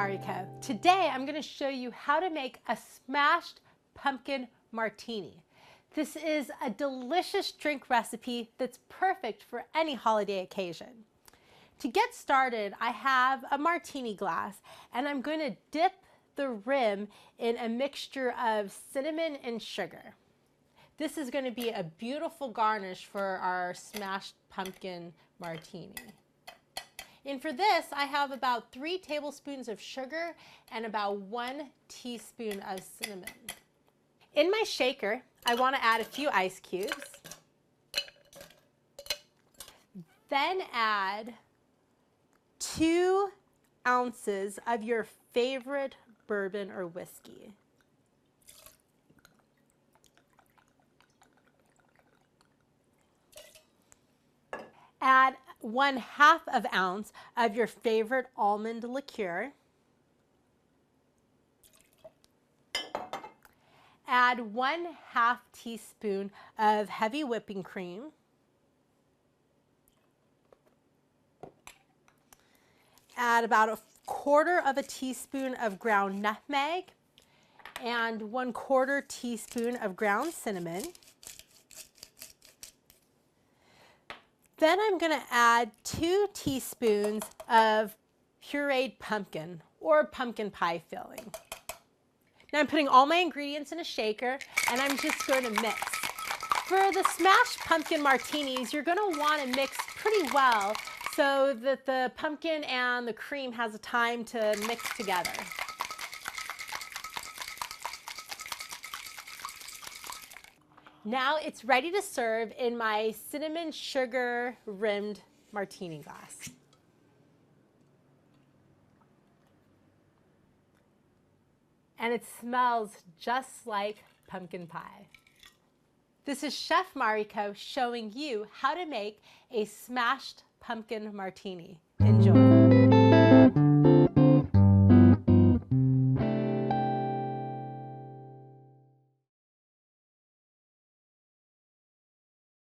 Mariko. Today I'm going to show you how to make a smashed pumpkin martini. This is a delicious drink recipe that's perfect for any holiday occasion. To get started, I have a martini glass and I'm going to dip the rim in a mixture of cinnamon and sugar. This is going to be a beautiful garnish for our smashed pumpkin martini. And for this, I have about 3 tablespoons of sugar and about 1 teaspoon of cinnamon. In my shaker, I want to add a few ice cubes. Then add 2 ounces of your favorite bourbon or whiskey. Add 1/2 ounce of your favorite almond liqueur. Add 1/2 teaspoon of heavy whipping cream. Add about 1/4 teaspoon of ground nutmeg and 1/4 teaspoon of ground cinnamon. Then I'm going to add 2 teaspoons of pureed pumpkin or pumpkin pie filling. Now I'm putting all my ingredients in a shaker and I'm just going to mix. For the smashed pumpkin martinis, you're going to want to mix pretty well so that the pumpkin and the cream has a time to mix together. Now it's ready to serve in my cinnamon sugar rimmed martini glass. And it smells just like pumpkin pie. This is Chef Mariko showing you how to make a smashed pumpkin martini. Enjoy.